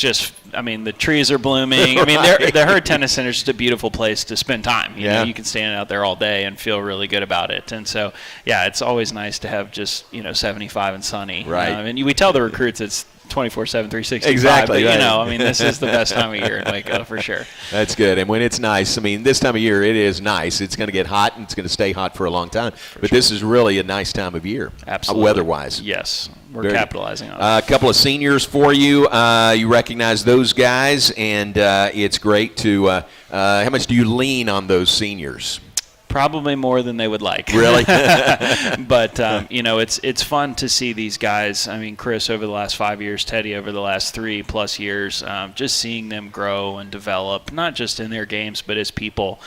just, I mean, the trees are blooming. I mean, the Herd Tennis Center is just a beautiful place to spend time. You know, you can stand out there all day and feel really good about it. And so, yeah, it's always nice to have just, 75 and sunny. Right. And we tell the recruits it's 24/7, 365. Exactly. But, I mean, this is the best time of year in Waco for sure. That's good. And when it's nice, I mean, this time of year it is nice. It's going to get hot, and it's going to stay hot for a long time. But this is really a nice time of year. Absolutely. Weather-wise. Yes. We're capitalizing on it. A couple of seniors for you. You recognize those guys, and it's great to how much do you lean on those seniors? Probably more than they would like. Really? But, it's fun to see these guys. I mean, Chris over the last 5 years, Teddy over the last 3+ years, just seeing them grow and develop, not just in their games, but as people,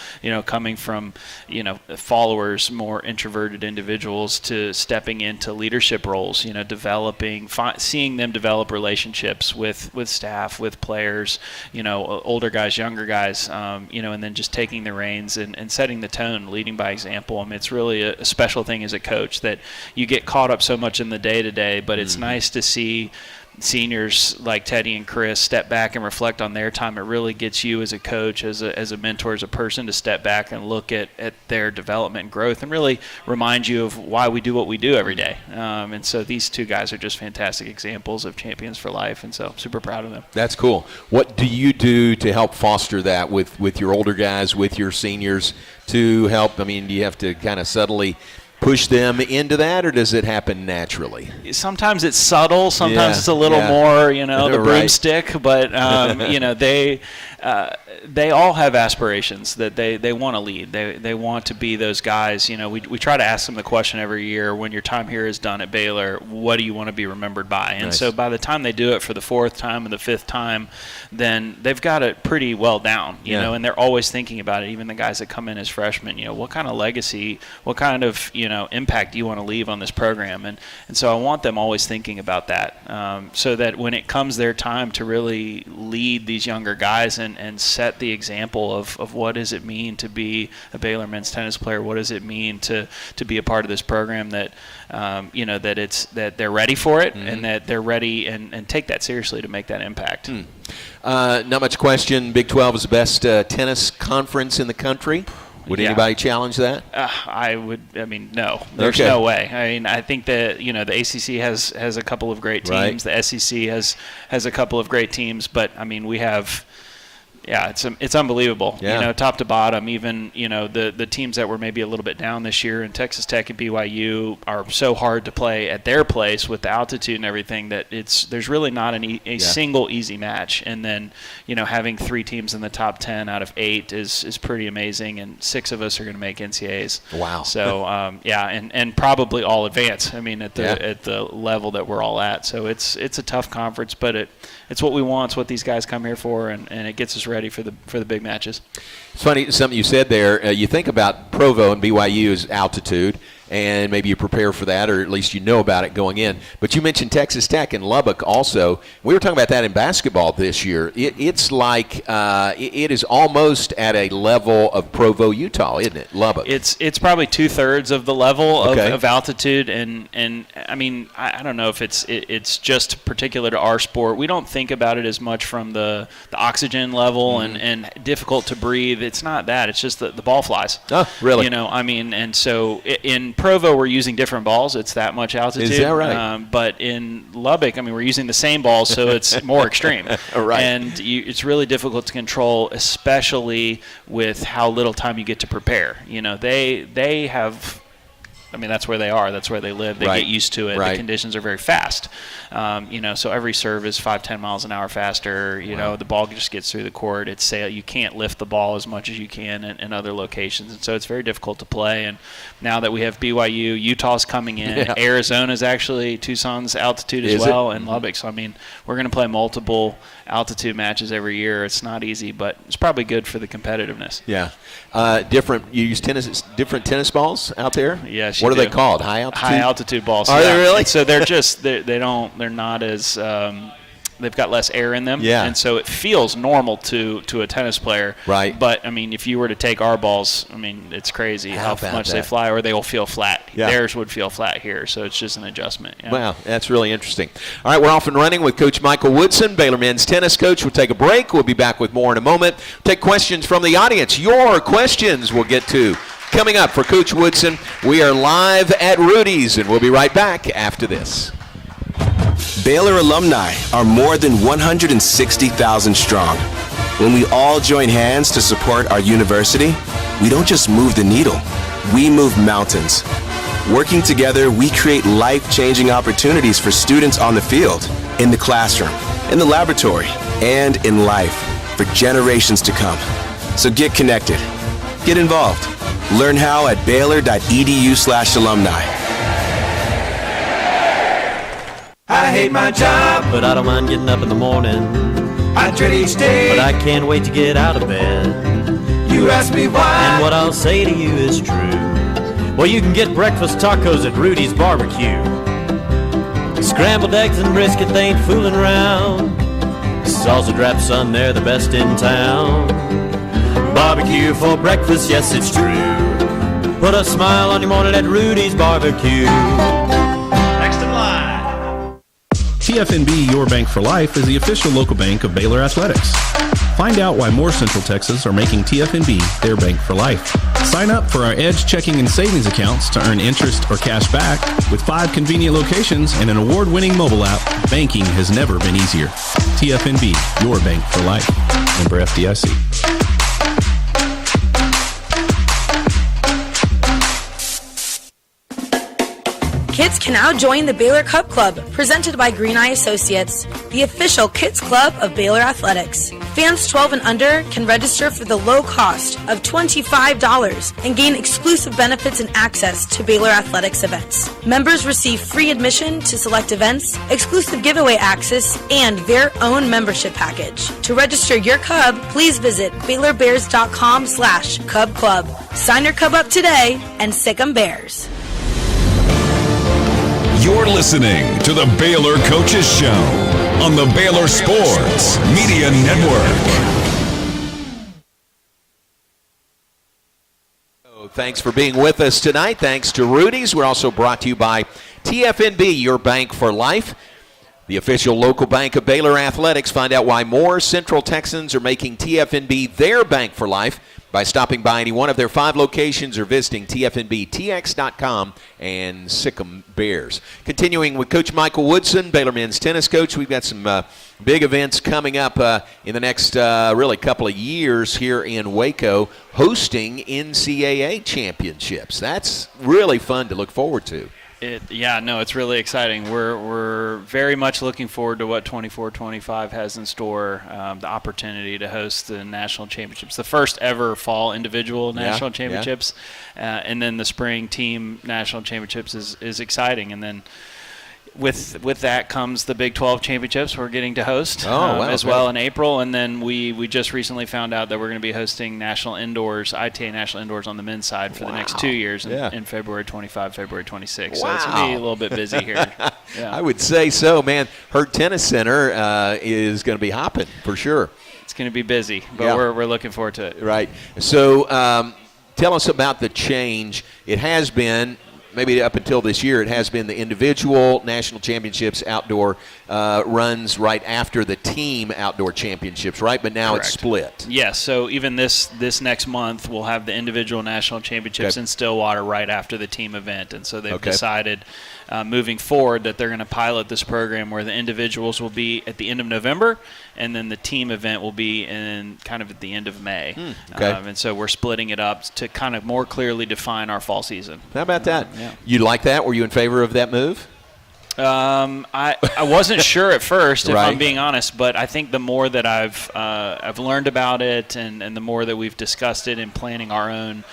coming from, followers, more introverted individuals to stepping into leadership roles, developing, seeing them develop relationships with staff, with players, older guys, younger guys, and then just taking the reins and setting the tone, leading by example. I mean, it's really a special thing as a coach that you get caught up so much in the day-to-day, but it's nice to see seniors like Teddy and Chris step back and reflect on their time. It really gets you as a coach, as a mentor, as a person to step back and look at their development and growth and really remind you of why we do what we do every day. And so these two guys are just fantastic examples of champions for life, and so super proud of them. That's cool. What do you do to help foster that with your older guys, with your seniors to help? I mean, do you have to kind of subtly push them into that, or does it happen naturally? Sometimes it's subtle. Sometimes it's a little more, the broomstick. But, they all have aspirations that they want to lead. They want to be those guys. We try to ask them the question every year, when your time here is done at Baylor, what do you want to be remembered by? And so by the time they do it for the 4th time and the 5th time, then they've got it pretty well down, and they're always thinking about it. Even the guys that come in as freshmen, what kind of legacy, what kind of, impact do you want to leave on this program? And so I want them always thinking about that, so that when it comes their time to really lead these younger guys and set the example of what does it mean to be a Baylor men's tennis player, what does it mean to be a part of this program, that that they're ready for it, and that they're ready and take that seriously to make that impact. Not much question. Big 12 is the best tennis conference in the country. Would anybody challenge that? No. There's no way. I mean, I think that, the ACC has a couple of great teams. The SEC has a couple of great teams. But, I mean, we have – it's unbelievable. Top to bottom. Even, the teams that were maybe a little bit down this year, and Texas Tech and BYU are so hard to play at their place with the altitude and everything that there's really not a single easy match. And then, having 3 teams in the top 10 out of 8 is pretty amazing, and 6 of us are going to make NCAAs. Wow. So, and probably all advance. I mean, at the level that we're all at. So it's a tough conference, but it's what we want. It's what these guys come here for, and it gets us ready for the big matches. It's funny, something you said there. You think about Provo and BYU's altitude, and maybe you prepare for that, or at least you know about it going in. But you mentioned Texas Tech and Lubbock also. We were talking about that in basketball this year. It's like it is almost at a level of Provo, Utah, isn't it, Lubbock? It's probably 2/3 of the level of altitude, and I mean, I don't know if it's just particular to our sport. We don't think about it as much from the oxygen level and difficult to breathe. It's not that. It's just the ball flies. Oh, really? I mean, and so in Provo, we're using different balls. It's that much altitude. Is that right? But in Lubbock, I mean, we're using the same balls, so it's more extreme. Right. And it's really difficult to control, especially with how little time you get to prepare. They have. I mean, that's where they are. That's where they live. They get used to it. The conditions are very fast. So every serve is 5-10 miles an hour faster. The ball just gets through the court. You can't lift the ball as much as you can in other locations, and so it's very difficult to play. And now that we have BYU, Utah's coming in. Arizona's actually Tucson's altitude as well, and Lubbock. So I mean, we're going to play multiple altitude matches every year. It's not easy, but it's probably good for the competitiveness. Yeah. You use different tennis balls out there? Yes. What are they called? High altitude? High altitude balls. Are they really? So they're just they're not as they've got less air in them, Yeah. and so it feels normal to a tennis player. Right. But I mean, if you were to take our balls, I mean, it's crazy how much they fly, or they will feel flat. Yeah. Theirs would feel flat here, so it's just an adjustment. Yeah. Wow, that's really interesting. All right, we're off and running with Coach Michael Woodson, Baylor men's tennis coach. We'll take a break. We'll be back with more in a moment. Take questions from the audience. Your questions we'll get to. Coming up for Coach Woodson, we are live at Rudy's, and we'll be right back after this. Baylor alumni are more than 160,000 strong. When we all join hands to support our university, we don't just move the needle, we move mountains. Working together, we create life-changing opportunities for students on the field, in the classroom, in the laboratory, and in life for generations to come. So get connected. Get involved. Learn how at baylor.edu/alumni. I hate my job, but I don't mind getting up in the morning. I dread each day, but I can't wait to get out of bed. You ask me why, and what I'll say to you is true. Well, you can get breakfast tacos at Rudy's Barbecue. Scrambled eggs and brisket, they ain't fooling around. Salsa drap, son, they're the best in town. Barbecue for breakfast, yes, it's true. Put a smile on your morning at Rudy's Barbecue. Next in line. TFNB Your Bank for Life is the official local bank of Baylor Athletics. Find out why more Central Texas are making TFNB their bank for life. Sign up for our Edge checking and savings accounts to earn interest or cash back. With 5 convenient locations and an award-winning mobile app, banking has never been easier. TFNB, your bank for life. Member FDIC. Kids can now join the Baylor Cup Club, presented by Green Eye Associates, the official kids club of Baylor Athletics. Fans 12 and under can register for the low cost of $25 and gain exclusive benefits and access to Baylor Athletics events. Members receive free admission to select events, exclusive giveaway access, and their own membership package. To register your Cub, please visit BaylorBears.com/Cub Club. Sign your Cub up today and sick 'em Bears. You're listening to the Baylor Coaches Show on the Baylor Sports Media Network. Thanks for being with us tonight. Thanks to Rudy's. We're also brought to you by TFNB, your bank for life, the official local bank of Baylor Athletics. Find out why more Central Texans are making TFNB their bank for life by stopping by any one of their 5 locations or visiting TFNBTX.com and sick 'em Bears. Continuing with Coach Michael Woodson, Baylor men's tennis coach. We've got some big events coming up in the next really couple of years here in Waco, hosting NCAA championships. That's really fun to look forward to. It's really exciting. We're very much looking forward to what 24-25 has in store. The opportunity to host the national championships, the first ever fall individual national championships, and then the spring team national championships is exciting. And then with that comes the Big 12 championships we're getting to host well in April. And then we just recently found out that we're going to be hosting national indoors, ITA national indoors on the men's side for the next 2 years in February 25, February 26. So it's going to be a little bit busy here. Yeah. I would say so, man. Hurt Tennis Center is going to be hopping for sure. It's going to be busy, but we're looking forward to it. Right. So tell us about the change. It has been, maybe up until this year, it has been the individual national championships outdoor runs right after the team outdoor championships, right? But now it's split. Yes, so even this next month, we'll have the individual national championships in Stillwater right after the team event. And so they've decided moving forward that they're going to pilot this program where the individuals will be at the end of November, and then the team event will be in kind of at the end of May. And so we're splitting it up to kind of more clearly define our fall season. How about that? You like that? Were you in favor of that move? I wasn't sure at first, if I'm being honest, but I think the more that I've learned about it and the more that we've discussed it in planning our own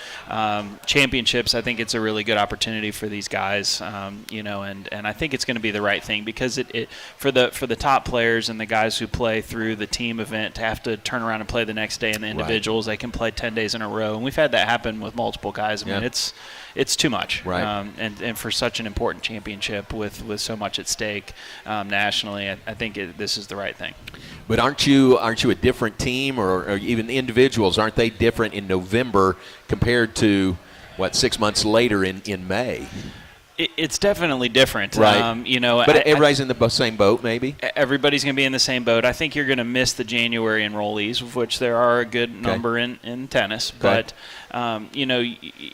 championships, I think it's a really good opportunity for these guys, and I think it's going to be the right thing, because it for the top players and the guys who play through the team event to have to turn around and play the next day, and the individuals, they can play 10 days in a row, and we've had that happen with multiple guys. I mean, it's too much, and for such an important championship with so so much at stake nationally. I think this is the right thing. But aren't you a different team, or even individuals? Aren't they different in November compared to 6 months later in May? It's definitely different, right? But everybody's in the same boat, maybe. Everybody's going to be in the same boat. I think you're going to miss the January enrollees, of which there are a good number in tennis. Okay. But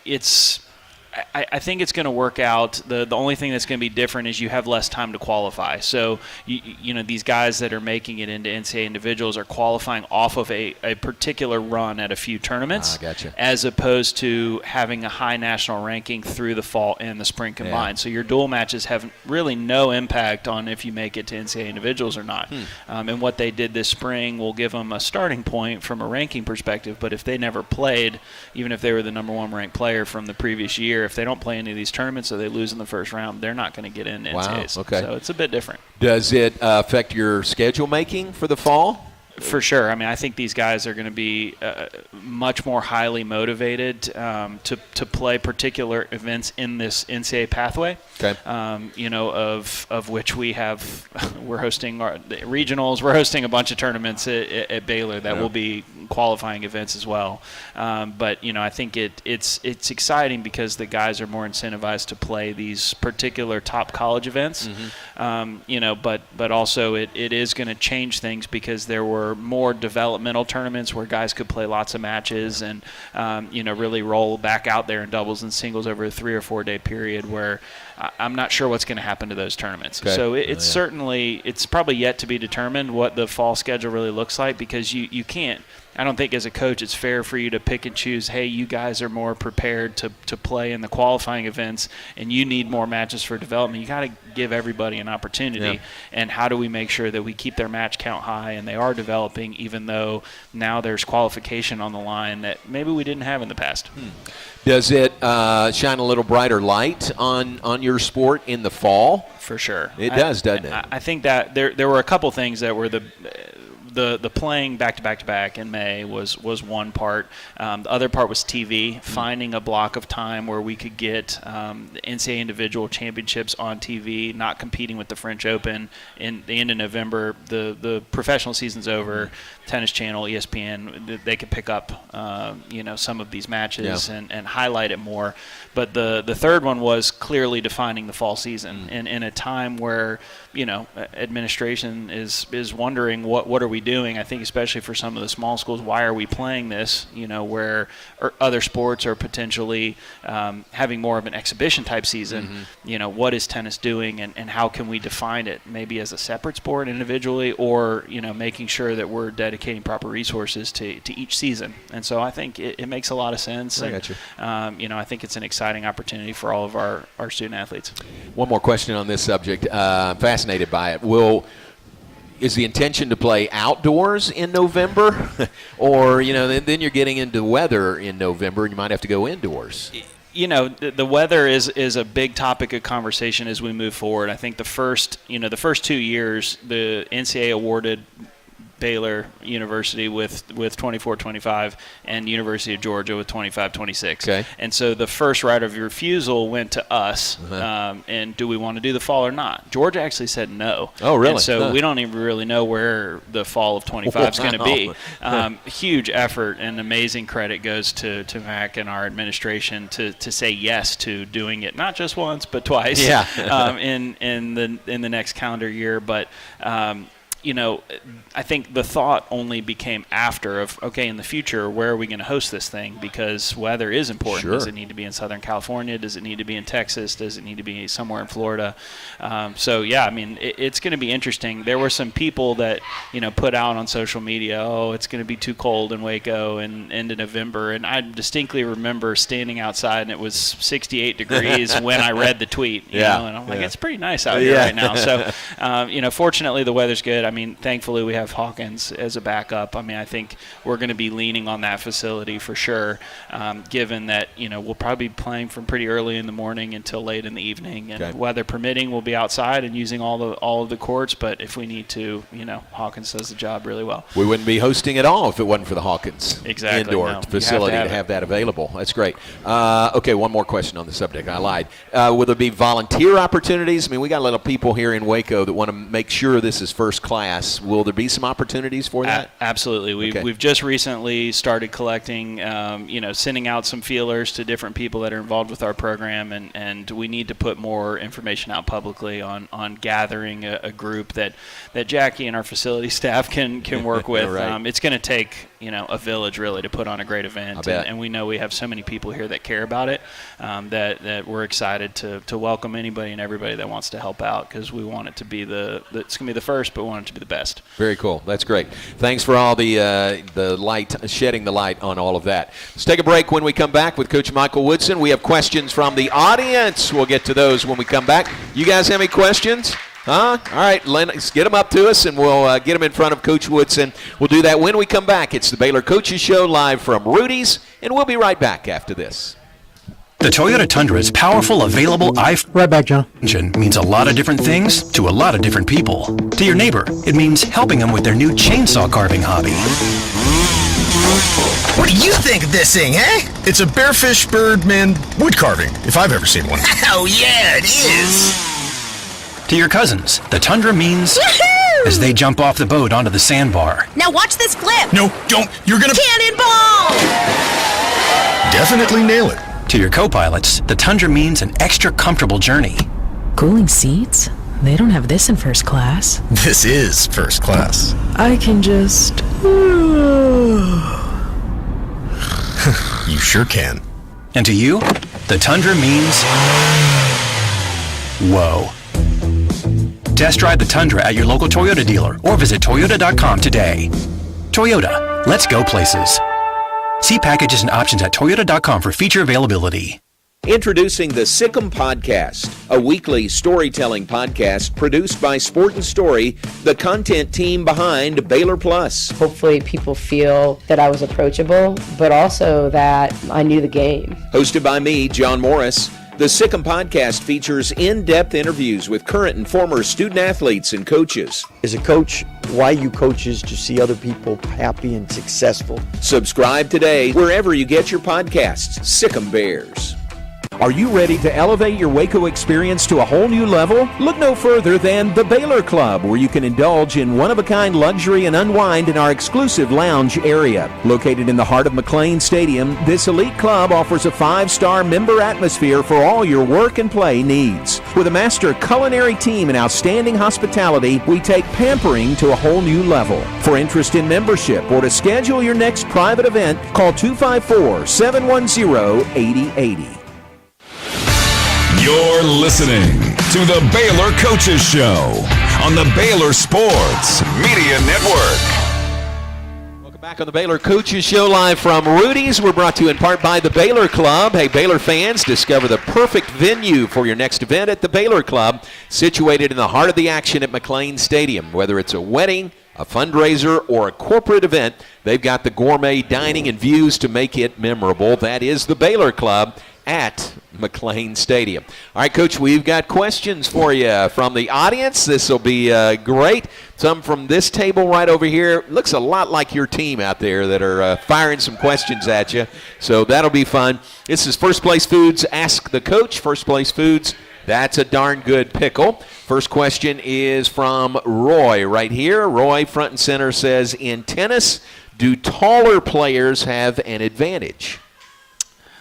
it's. I think it's going to work out. The only thing that's going to be different is you have less time to qualify. So, these guys that are making it into NCAA individuals are qualifying off of a particular run at a few tournaments, gotcha. As opposed to having a high national ranking through the fall and the spring combined. Yeah. So your dual matches have really no impact on if you make it to NCAA individuals or not. And what they did this spring will give them a starting point from a ranking perspective. But if they never played, even if they were the number one ranked player from the previous year, if they don't play any of these tournaments or they lose in the first round, they're not going to get in NCAAs. Wow, okay. So it's a bit different. Does it affect your schedule making for the fall? For sure. I mean, I think these guys are going to be much more highly motivated to play particular events in this NCAA pathway. Okay. Of which we're hosting the regionals. We're hosting a bunch of tournaments at Baylor that will be qualifying events as well. But I think it's exciting because the guys are more incentivized to play these particular top college events. But also it is going to change things because there were more developmental tournaments where guys could play lots of matches and really roll back out there in doubles and singles over a 3 or 4 day period where I'm not sure what's going to happen to those tournaments. Okay. So it's probably yet to be determined what the fall schedule really looks like because you can't. I don't think as a coach it's fair for you to pick and choose, hey, you guys are more prepared to play in the qualifying events and you need more matches for development. You got to give everybody an opportunity. Yeah. And how do we make sure that we keep their match count high and they are developing even though now there's qualification on the line that maybe we didn't have in the past. Does it shine a little brighter light on your sport in the fall? For sure. It does, doesn't it? I think that there were a couple things that were the playing back-to-back in May was one part. The other part was TV, finding a block of time where we could get the NCAA individual championships on TV, not competing with the French Open in the end of November. The professional season's over. Tennis Channel, ESPN, they could pick up some of these matches and highlight it more. But the third one was clearly defining the fall season in a time where administration is wondering what are we doing. I think especially for some of the small schools, why are we playing this? Where other sports are potentially having more of an exhibition type season. What is tennis doing and how can we define it? Maybe as a separate sport individually, or making sure that we're dedicating proper resources to each season. And so I think it makes a lot of sense. I got you. I think it's an exciting opportunity for all of our student athletes. One more question on this subject. I'm fascinated by it. Is the intention to play outdoors in November? Or, then you're getting into weather in November and you might have to go indoors. The weather is a big topic of conversation as we move forward. I think the first 2 years, the NCAA awarded Baylor University with 24-25 and University of Georgia with 25-26. Okay. And so the first right of refusal went to us. And do we want to do the fall or not? Georgia actually said no. Oh, really? And so we don't even really know where the fall of 25 is going to be. Huge effort and amazing credit goes to Mac and our administration to say yes to doing it, not just once but twice. Yeah. in the next calendar year, but. I think the thought only became after of, okay, in the future, where are we going to host this thing? Because weather is important. Sure. Does it need to be in Southern California? Does it need to be in Texas? Does it need to be somewhere in Florida? It's going to be interesting. There were some people that, put out on social media, it's going to be too cold in Waco and end of November. And I distinctly remember standing outside and it was 68 degrees when I read the tweet, and I'm like, it's pretty nice out here right now. So, fortunately the weather's good. I mean, thankfully we have Hawkins as a backup. I mean, I think we're going to be leaning on that facility for sure, given that, we'll probably be playing from pretty early in the morning until late in the evening. And weather permitting, we'll be outside and using all of the courts. But if we need to, Hawkins does the job really well. We wouldn't be hosting at all if it wasn't for the Hawkins indoor facility to have that available. That's great. Okay, one more question on the subject. I lied. Will there be volunteer opportunities? I mean, we got a lot of people here in Waco that want to make sure this is first class. Will there be some opportunities for that? Absolutely. We've just recently started collecting, sending out some feelers to different people that are involved with our program, and we need to put more information out publicly on gathering a group that Jackie and our facility staff can work with. Right. It's going to take a village really to put on a great event, and we know we have so many people here that care about it, that we're excited to welcome anybody and everybody that wants to help out, because we want it to be it's going to be the first, but we want it to be the best. Very cool. That's great. Thanks for all the light, shedding the light on all of that. Let's take a break. When we come back with Coach Michael Woodson, we have questions from the audience. We'll get to those when we come back. You guys have any questions? Huh? All right, let's get them up to us, and we'll get them in front of Coach Woodson. We'll do that when we come back. It's the Baylor Coaches Show live from Rudy's, and we'll be right back after this. The Toyota Tundra's powerful, available Right back, John. engine means a lot of different things to a lot of different people. To your neighbor, it means helping them with their new chainsaw carving hobby. What do you think of this thing, eh? It's a bearfish birdman wood carving, if I've ever seen one. Oh, yeah, it is. To your cousins, the Tundra means as they jump off the boat onto the sandbar. Now watch this flip. No, don't. You're gonna... Cannonball! Definitely nail it. To your co-pilots, the Tundra means an extra comfortable journey. Cooling seats? They don't have this in first class. This is first class. I can just... You sure can. And to you, the Tundra means... whoa. Test drive the Tundra at your local Toyota dealer or visit Toyota.com today. Toyota, let's go places. See packages and options at Toyota.com for feature availability. Introducing the Sikkim Podcast, a weekly storytelling podcast produced by Sport and Story, the content team behind Baylor Plus. Hopefully people feel that I was approachable, but also that I knew the game. Hosted by me, John Morris, the Sikkim Podcast features in-depth interviews with current and former student athletes and coaches. As a coach, why you coach is to see other people happy and successful. Subscribe today wherever you get your podcasts. Sikkim Bears. Are you ready to elevate your Waco experience to a whole new level? Look no further than the Baylor Club, where you can indulge in one-of-a-kind luxury and unwind in our exclusive lounge area. Located in the heart of McLean Stadium, this elite club offers a 5-star member atmosphere for all your work and play needs. With a master culinary team and outstanding hospitality, we take pampering to a whole new level. For interest in membership or to schedule your next private event, call 254-710-8080. You're listening to the Baylor Coaches Show on the Baylor Sports Media Network. Welcome back on the Baylor Coaches Show live from Rudy's. We're brought to you in part by the Baylor Club. Hey, Baylor fans, discover the perfect venue for your next event at the Baylor Club, situated in the heart of the action at McLean Stadium. Whether it's a wedding, a fundraiser, or a corporate event, they've got the gourmet dining and views to make it memorable. That is the Baylor Club at McLean Stadium. All right, Coach, we've got questions for you from the audience. This will be great. Some from this table right over here. Looks a lot like your team out there that are firing some questions at you. So that'll be fun. This is First Place Foods Ask the Coach. First Place Foods, that's a darn good pickle. First question is from Roy right here. Roy, front and center, says, in tennis, do taller players have an advantage?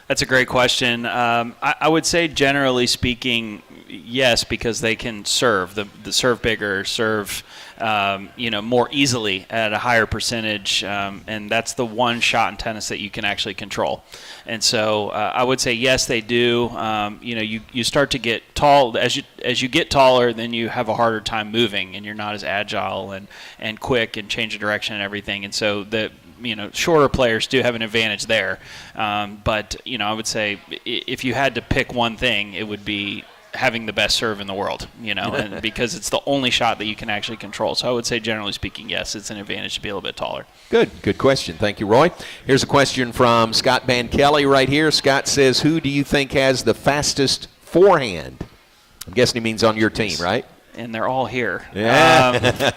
That's a great question. I would say, generally speaking, yes, because they can serve. The serve bigger, serve more easily at a higher percentage, and that's the one shot in tennis that you can actually control. And so I would say yes, they do. You start to get tall as you get taller, then you have a harder time moving, and you're not as agile and quick and change of direction and everything. And so shorter players do have an advantage there. But I would say if you had to pick one thing, it would be having the best serve in the world, and because it's the only shot that you can actually control. So I would say, generally speaking, yes, it's an advantage to be a little bit taller. Good question. Thank you, Roy. Here's a question from Scott Kelly right here. Scott says, who do you think has the fastest forehand? I'm guessing he means on your team, right? And they're all here. Yeah.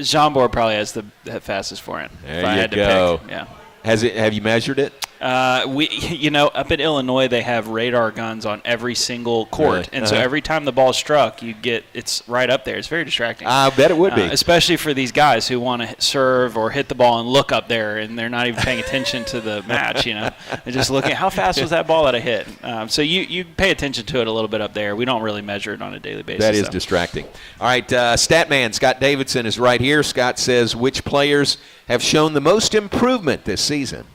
Jean-Bord probably has the fastest forehand. There if I you had go. to pick. Yeah. Have you measured it? Up in Illinois, they have radar guns on every single court, Really? and so every time the ball's struck, it's right up there. It's very distracting. I bet it would be, especially for these guys who want to serve or hit the ball and look up there, and they're not even paying attention to the match. They're just looking, how fast was that ball that I hit? So you pay attention to it a little bit up there. We don't really measure it on a daily basis. That is distracting. All right, Statman Scott Davidson is right here. Scott says, which players have shown the most improvement this season?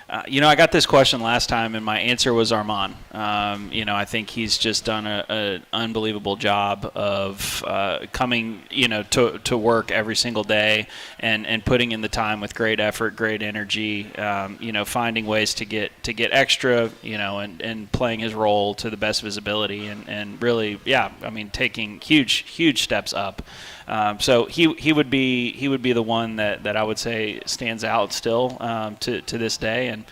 I got this question last time, and my answer was Armand. I think he's just done an unbelievable job of coming, to work every single day and putting in the time with great effort, great energy. Finding ways to get extra, and playing his role to the best of his ability, and really, taking huge steps up. So he would be the one that I would say stands out still to this day. And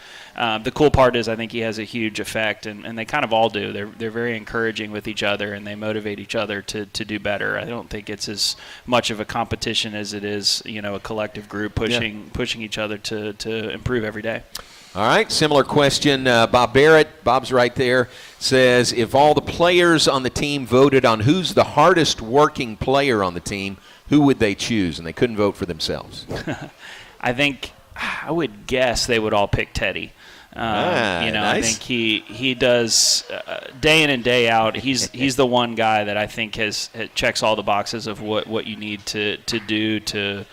the cool part is I think he has a huge effect, and they kind of all do. They're very encouraging with each other, and they motivate each other to do better. I don't think it's as much of a competition as it is a collective group pushing each other to improve every day. All right, similar question. Bob Barrett, Bob's right there, says, if all the players on the team voted on who's the hardest working player on the team, who would they choose? And they couldn't vote for themselves. I would guess they would all pick Teddy. Nice. I think he does day in and day out. He's the one guy that I think checks all the boxes of what you need to do to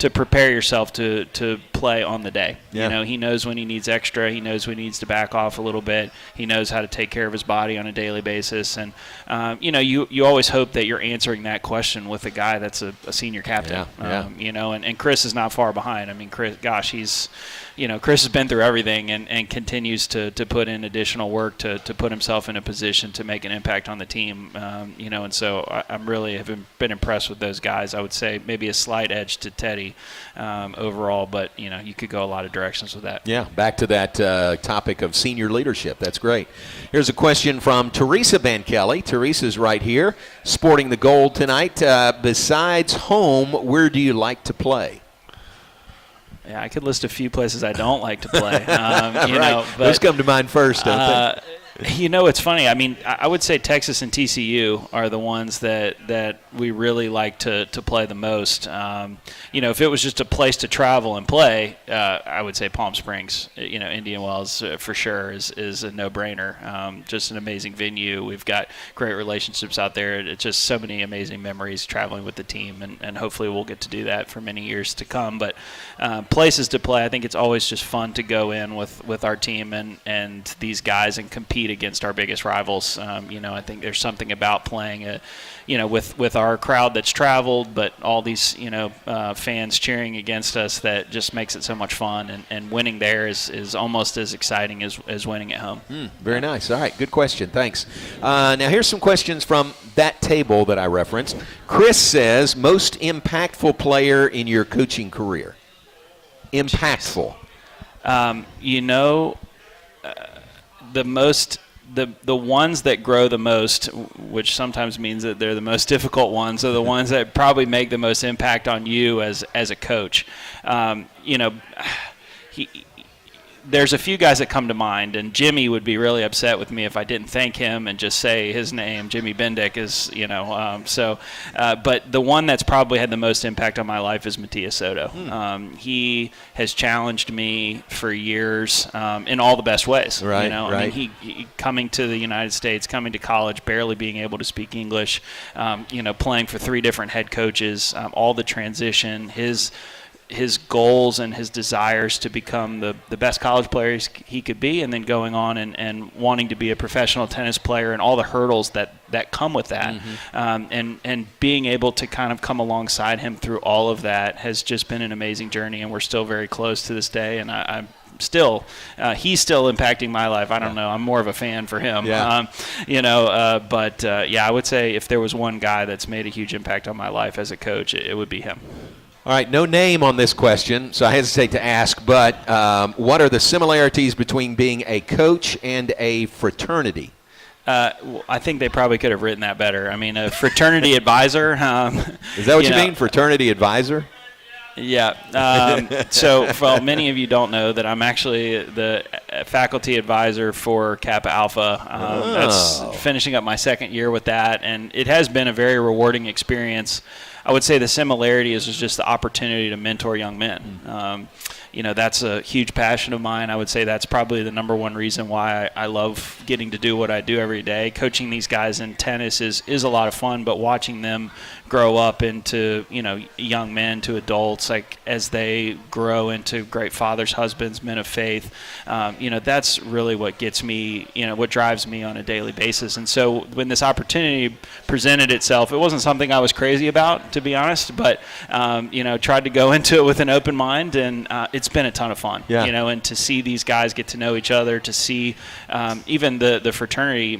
prepare yourself to play on the day. Yeah. He knows when he needs extra. He knows when he needs to back off a little bit. He knows how to take care of his body on a daily basis. And, you always hope that you're answering that question with a guy that's a senior captain. And Chris is not far behind. I mean, Chris has been through everything and continues to put in additional work to put himself in a position to make an impact on the team. And so I'm really have been impressed with those guys. I would say maybe a slight edge to Teddy overall, but you could go a lot of directions with that. Yeah, back to that topic of senior leadership. That's great. Here's a question from Teresa Van Kelly. Teresa's right here, sporting the gold tonight. Besides home, where do you like to play? Yeah, I could list a few places I don't like to play. Right. Those come to mind first, don't they? It's funny. I mean, I would say Texas and TCU are the ones that we really like to play the most. If it was just a place to travel and play, I would say Palm Springs. Indian Wells for sure is a no-brainer. Just an amazing venue. We've got great relationships out there. It's just so many amazing memories traveling with the team, and hopefully we'll get to do that for many years to come. But places to play, I think it's always just fun to go in with our team and these guys and compete against our biggest rivals. I think there's something about playing with our crowd that's traveled, but all these fans cheering against us that just makes it so much fun. And winning there is almost as exciting as winning at home. Very nice. All right, good question. Thanks. Now here's some questions from that table that I referenced. Chris says, most impactful player in your coaching career. Impactful. The ones that grow the most, which sometimes means that they're the most difficult ones, are the ones that probably make the most impact on you as a coach. There's a few guys that come to mind, and Jimmy would be really upset with me if I didn't thank him and just say his name. Jimmy Bendick is, but the one that's probably had the most impact on my life is Matias Soto. He has challenged me for years in all the best ways. Right, I mean, he coming to the United States, coming to college, barely being able to speak English, playing for 3 different head coaches, all the transition, his goals and his desires to become the best college player he could be, and then going on and wanting to be a professional tennis player, and all the hurdles that come with that. And being able to kind of come alongside him through all of that has just been an amazing journey, and we're still very close to this day. And I'm he's still impacting my life. I don't know. I'm more of a fan for him. Yeah. I would say if there was one guy that's made a huge impact on my life as a coach, it would be him. All right, no name on this question, so I hesitate to ask, but what are the similarities between being a coach and a fraternity? I think they probably could have written that better. I mean, a fraternity advisor. Is that what you mean, fraternity advisor? Yeah. So, well, many of you don't know that I'm actually the faculty advisor for Kappa Alpha. That's finishing up my second year with that, and it has been a very rewarding experience. I would say the similarity is just the opportunity to mentor young men. That's a huge passion of mine. I would say that's probably the number one reason why I love getting to do what I do every day. Coaching these guys in tennis is a lot of fun, but watching them grow up into, young men to adults, like as they grow into great fathers, husbands, men of faith, that's really what gets me, what drives me on a daily basis. And so when this opportunity presented itself, it wasn't something I was crazy about, to be honest, but, tried to go into it with an open mind, and it's been a ton of fun, and to see these guys get to know each other, to see even the fraternity,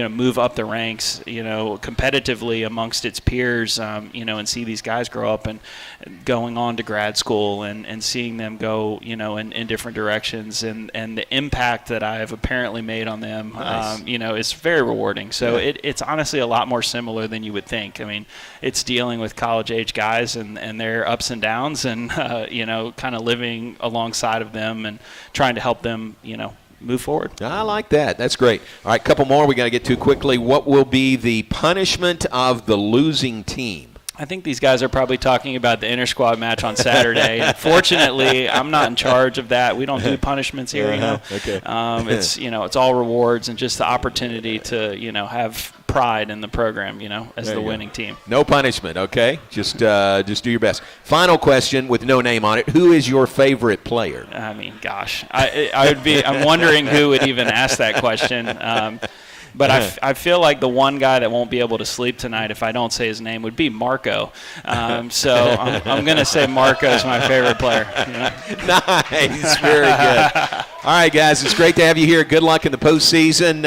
move up the ranks, competitively amongst its peers, and see these guys grow up and going on to grad school and seeing them go, in different directions, and the impact that I have apparently made on them, nice. Is very rewarding. So it's honestly a lot more similar than you would think. I mean, it's dealing with college-age guys and their ups and downs, and kind of living alongside of them and trying to help them, move forward. I like that. That's great. All right, couple more we got to get to quickly. What will be the punishment of the losing team? I think these guys are probably talking about the inter-squad match on Saturday. Unfortunately, I'm not in charge of that. We don't do punishments here, Okay. It's all rewards and just the opportunity to, have pride in the program, as the winning team. No punishment, okay? Just do your best. Final question with no name on it. Who is your favorite player? I mean, gosh. I'm wondering who would even ask that question. But I feel like the one guy that won't be able to sleep tonight if I don't say his name would be Marco. So I'm going to say Marco is my favorite player. Nice. Very good. All right, guys, it's great to have you here. Good luck in the postseason.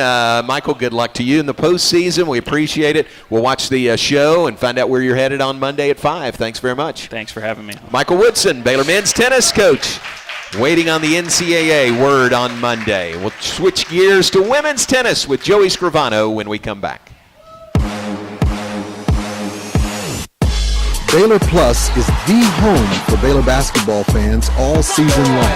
Michael, good luck to you in the postseason. We appreciate it. We'll watch the show and find out where you're headed on Monday at 5. Thanks very much. Thanks for having me. Michael Woodson, Baylor men's tennis coach. Waiting on the NCAA word on Monday. We'll switch gears to women's tennis with Joey Scrivano when we come back. Baylor Plus is the home for Baylor basketball fans all season long.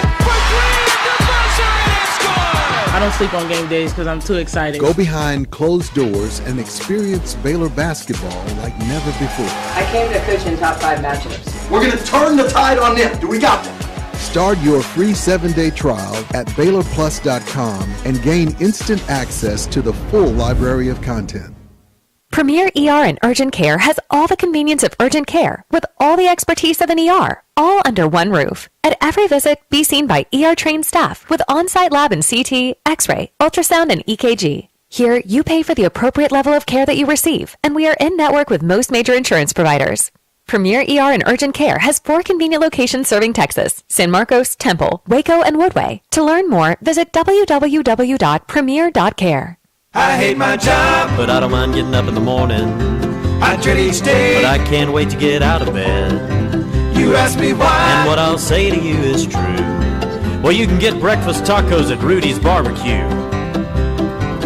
I don't sleep on game days because I'm too excited. Go behind closed doors and experience Baylor basketball like never before. I came to coach in top 5 matchups. We're going to turn the tide on them. Do we got them? Start your free 7-day trial at BaylorPlus.com and gain instant access to the full library of content. Premier ER and Urgent Care has all the convenience of urgent care with all the expertise of an ER, all under one roof. At every visit, be seen by ER-trained staff with on-site lab and CT, X-ray, ultrasound, and EKG. Here, you pay for the appropriate level of care that you receive, and we are in-network with most major insurance providers. Premier ER and Urgent Care has 4 convenient locations serving Texas: San Marcos, Temple, Waco, and Woodway. To learn more, visit www.premier.care. I hate my job, but I don't mind getting up in the morning. I dread each day, but I can't wait to get out of bed. You ask me why, and what I'll say to you is true. Well, you can get breakfast tacos at Rudy's Barbecue.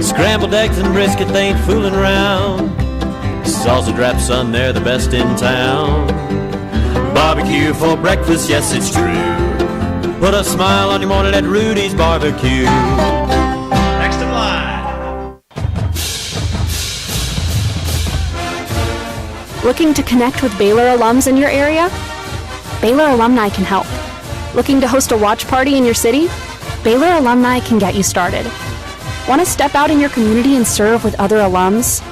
Scrambled eggs and brisket, they ain't fooling around. Sausage wrap, son, they're the best in town. Barbecue for breakfast, yes, it's true. Put a smile on your morning at Rudy's Barbecue. Next in line. Looking to connect with Baylor alums in your area? Baylor alumni can help. Looking to host a watch party in your city? Baylor alumni can get you started. Want to step out in your community and serve with other alums?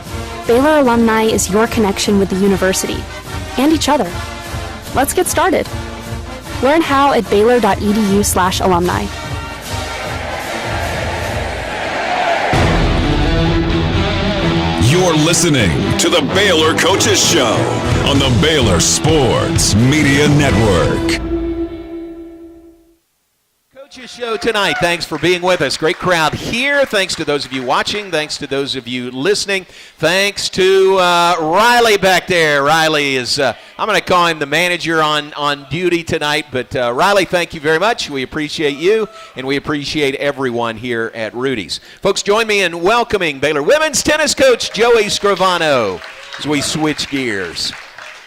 Baylor alumni is your connection with the university and each other. Let's get started. Learn how at baylor.edu/alumni. You're listening to the Baylor Coaches Show on the Baylor Sports Media Network. Coaches Show tonight. Thanks for being with us. Great crowd here. Thanks to those of you watching. Thanks to those of you listening. Thanks to Riley back there. Riley is, I'm going to call him the manager on duty tonight. But Riley, thank you very much. We appreciate you, and we appreciate everyone here at Rudy's. Folks, join me in welcoming Baylor women's tennis coach Joey Scrivano as we switch gears.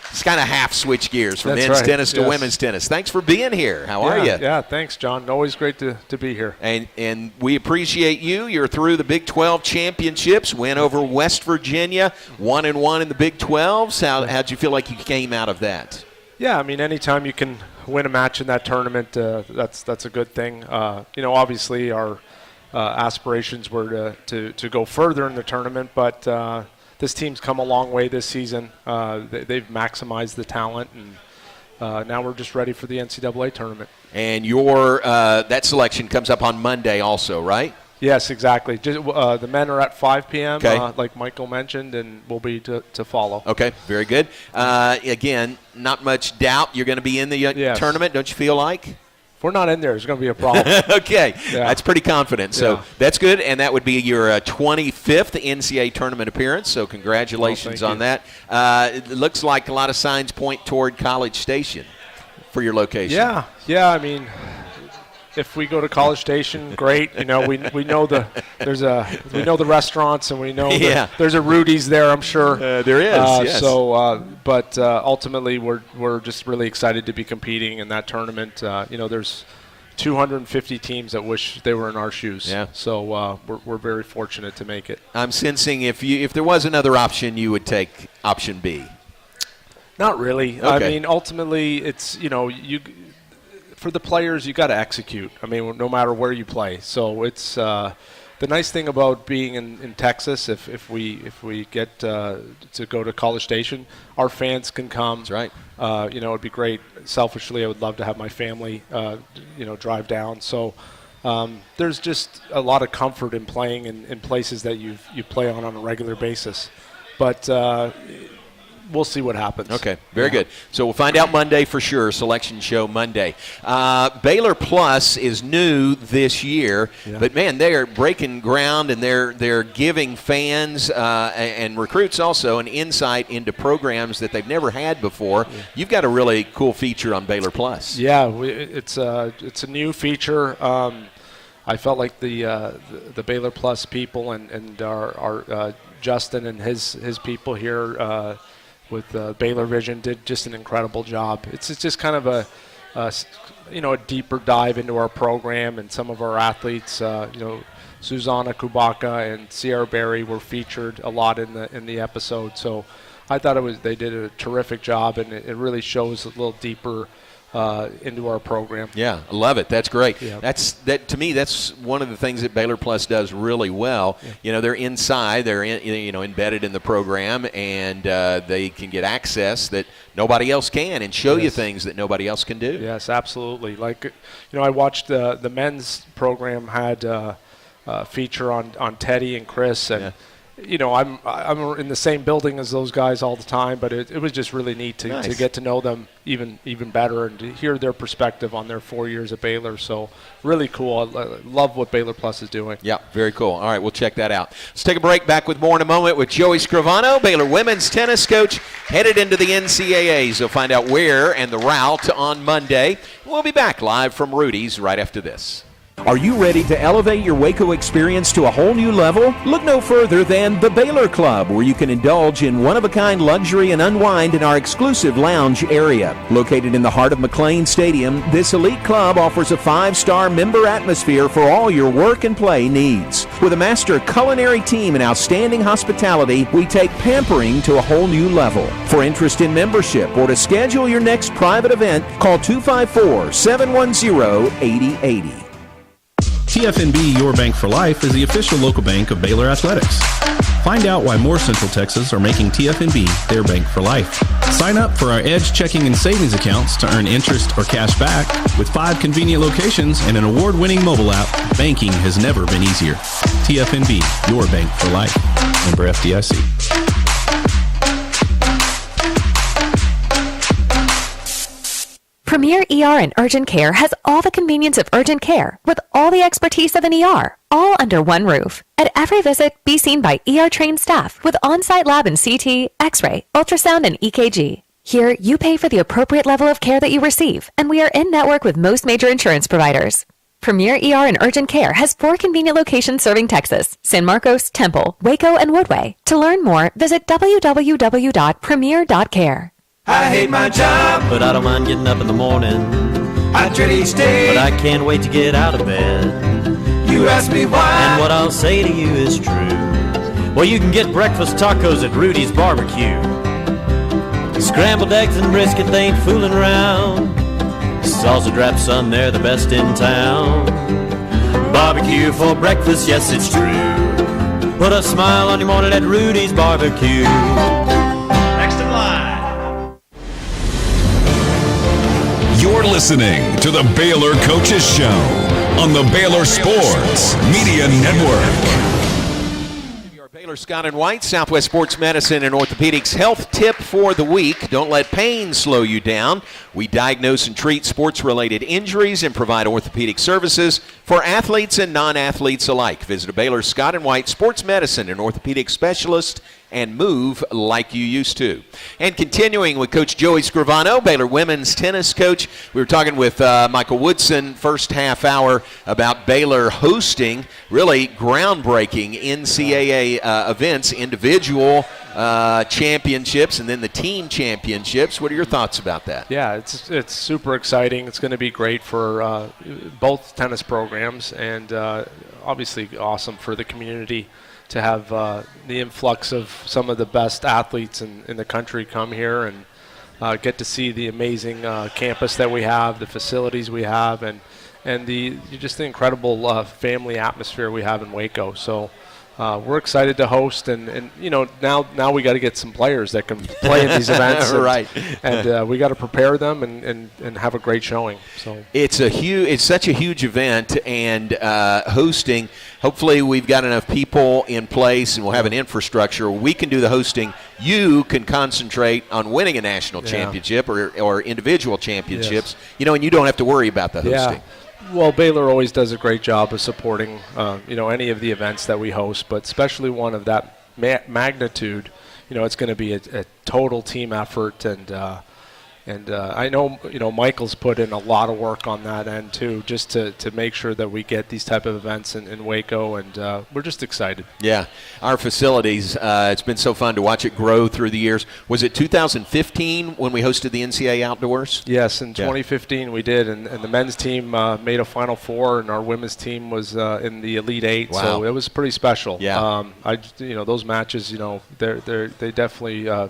It's kind of half switch gears from men's tennis to women's tennis. Thanks for being here. How are you? Yeah, thanks, John. Always great to be here. And we appreciate you. You're through the Big 12 championships, win over West Virginia, 1-1 in the Big 12s. How'd you feel like you came out of that? Yeah, I mean, anytime you can win a match in that tournament, that's a good thing. Obviously our aspirations were to go further in the tournament, but this team's come a long way this season. They've maximized the talent, and now we're just ready for the NCAA tournament. And your that selection comes up on Monday also, right? Yes, exactly. The men are at 5 p.m., okay. Like Michael mentioned, and we'll be to follow. Okay, very good. Again, not much doubt you're going to be in the tournament, don't you feel like? If we're not in there, there's going to be a problem. Okay, that's pretty confident. So that's good, and that would be your 25th NCAA tournament appearance, so congratulations on that. It looks like a lot of signs point toward College Station for your location. Yeah. I mean, if we go to College Station, great. We know we know the restaurants, and we know there's a Rudy's there, I'm sure. There is. Yes. But ultimately, we're just really excited to be competing in that tournament. There's 250 teams that wish they were in our shoes. Yeah. So we're very fortunate to make it. I'm sensing if there was another option, you would take option B. Not really. Okay. I mean, ultimately, it's for the players, you got to execute. I mean, no matter where you play. So it's the nice thing about being in Texas. If we get to go to College Station, our fans can come. That's right. It'd be great. Selfishly, I would love to have my family, drive down. So there's just a lot of comfort in playing in places that you play on a regular basis. But we'll see what happens. Okay, very good. So we'll find out Monday for sure, selection show Monday. Baylor Plus is new this year, but, man, they're breaking ground, and they're giving fans and recruits also an insight into programs that they've never had before. Yeah. You've got a really cool feature on Baylor Plus. Yeah, it's a new feature. I felt like the Baylor Plus people and our Justin and his people here with Baylor Vision did just an incredible job. It's just kind of a deeper dive into our program and some of our athletes. Susanna Kubaka and Sierra Berry were featured a lot in the episode. So I thought they did a terrific job, and it really shows a little deeper into our program. Yeah, I love it. That's great. Yeah. To me, that's one of the things that Baylor Plus does really well. Yeah. They're inside, they're embedded in the program, and they can get access that nobody else can, and show you things that nobody else can do. Yes, absolutely. Like, I watched the men's program had a feature on Teddy and Chris, and I'm in the same building as those guys all the time, but it was just really neat to get to know them even better and to hear their perspective on their 4 years at Baylor. So really cool. I love what Baylor Plus is doing. Yeah, very cool. All right, we'll check that out. Let's take a break. Back with more in a moment with Joey Scrivano, Baylor women's tennis coach, headed into the NCAAs. You'll find out where and the route on Monday. We'll be back live from Rudy's right after this. Are you ready to elevate your Waco experience to a whole new level? Look no further than the Baylor Club, where you can indulge in one-of-a-kind luxury and unwind in our exclusive lounge area. Located in the heart of McLean Stadium, this elite club offers a 5-star member atmosphere for all your work and play needs. With a master culinary team and outstanding hospitality, we take pampering to a whole new level. For interest in membership or to schedule your next private event, call 254-710-8080. TFNB Your Bank for Life is the official local bank of Baylor Athletics. Find out why more Central Texas are making TFNB their bank for life. Sign up for our Edge checking and savings accounts to earn interest or cash back. With 5 convenient locations and an award-winning mobile app, banking has never been easier. TFNB, your bank for life. Member FDIC. Premier ER and Urgent Care has all the convenience of urgent care with all the expertise of an ER, all under one roof. At every visit, be seen by ER-trained staff with on-site lab and CT, X-ray, ultrasound, and EKG. Here, you pay for the appropriate level of care that you receive, and we are in-network with most major insurance providers. Premier ER and Urgent Care has 4 convenient locations serving Texas: San Marcos, Temple, Waco, and Woodway. To learn more, visit www.premier.care. I hate my job, But I don't mind getting up in the morning. I dread each day. But I can't wait to get out of bed. You ask me why, And what I'll say to you is true. Well, you can get breakfast tacos at Rudy's Barbecue. Scrambled eggs and brisket, they ain't fooling around. Salsa drap, son, they're the best in town. Barbecue for breakfast, yes, it's true. Put a smile on your morning at Rudy's Barbecue. Next in line. You're listening to the Baylor Coaches Show on the Baylor Sports Media Network. Your Baylor Scott and White, Southwest Sports Medicine and Orthopedics health tip for the week. Don't let pain slow you down. We diagnose and treat sports-related injuries and provide orthopedic services for athletes and non-athletes alike. Visit a Baylor Scott and White Sports Medicine and Orthopedic Specialist and move like you used to. And continuing with Coach Joey Scrivano, Baylor women's tennis coach. We were talking with Michael Woodson first half hour about Baylor hosting really groundbreaking NCAA events, individual championships, and then the team championships. What are your thoughts about that? Yeah, it's super exciting. It's going to be great for both tennis programs, and obviously awesome for the community to have the influx of some of the best athletes in the country come here and get to see the amazing campus that we have, the facilities we have, and just the incredible family atmosphere we have in Waco. So we're excited to host, and you know, now we got to get some players that can play in these events, right? And we got to prepare them and have a great showing. So it's such a huge event, and hosting. Hopefully, we've got enough people in place, and we'll have an infrastructure. We can do the hosting. You can concentrate on winning a national championship or individual championships. Yes. You know, and you don't have to worry about the hosting. Yeah. Well, Baylor always does a great job of supporting, any of the events that we host, but especially one of that magnitude. You know, it's going to be a total team effort, and I know, Michael's put in a lot of work on that end too, just to make sure that we get these type of events in Waco, and we're just excited. Yeah, our facilities, it's been so fun to watch it grow through the years. Was it 2015 when we hosted the NCAA Outdoors? Yes, in 2015 we did, and the men's team made a Final Four, and our women's team was in the Elite Eight, wow. So it was pretty special. Yeah. Those matches, they definitely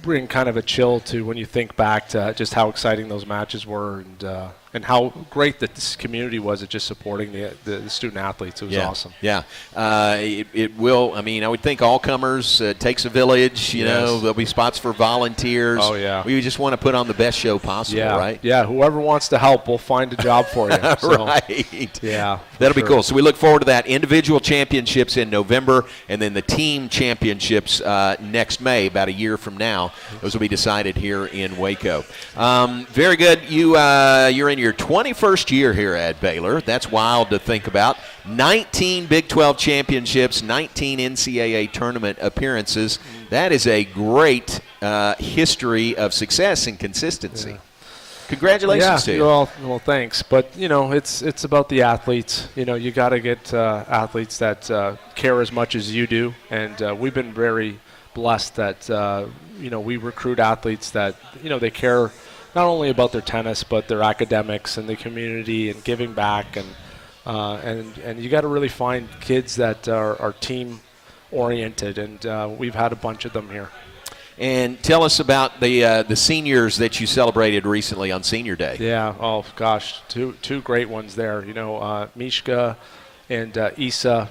bring kind of a chill to when you think back to just how exciting those matches were, and how great that this community was at just supporting the student athletes. It was awesome. Yeah. It will. I mean, I would think all comers. It takes a village. You know, there'll be spots for volunteers. Oh, yeah. We just want to put on the best show possible, right? Yeah. Whoever wants to help, we'll find a job for you. So, right. Yeah. That'll be cool. So we look forward to that. Individual championships in November, and then the team championships next May, about a year from now. Those will be decided here in Waco. Very good. You're in your 21st year here at Baylor. That's wild to think about. 19 Big 12 championships, 19 NCAA tournament appearances. That is a great history of success and consistency. Yeah. Congratulations to you. Well, thanks. But, it's about the athletes. You got to get athletes that care as much as you do. And we've been very blessed that, we recruit athletes that, they care not only about their tennis, but their academics and the community and giving back. And you got to really find kids that are team-oriented. And we've had a bunch of them here. And tell us about the seniors that you celebrated recently on Senior Day. Yeah. Oh gosh, two great ones there. Mishka and Issa.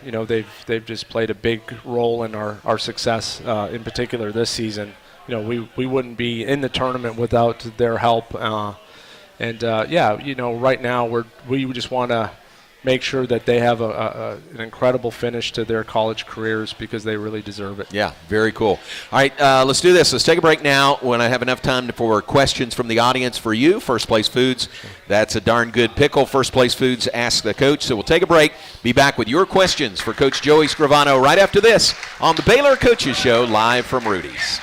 They've just played a big role in our success, in particular this season. We wouldn't be in the tournament without their help. Right now we just want to make sure that they have an incredible finish to their college careers because they really deserve it. Yeah, very cool. All right, let's do this. Let's take a break now when I have enough time for questions from the audience for you. First Place Foods, that's a darn good pickle. First Place Foods, Ask the Coach. So we'll take a break, be back with your questions for Coach Joey Scrivano right after this on the Baylor Coaches Show, live from Rudy's.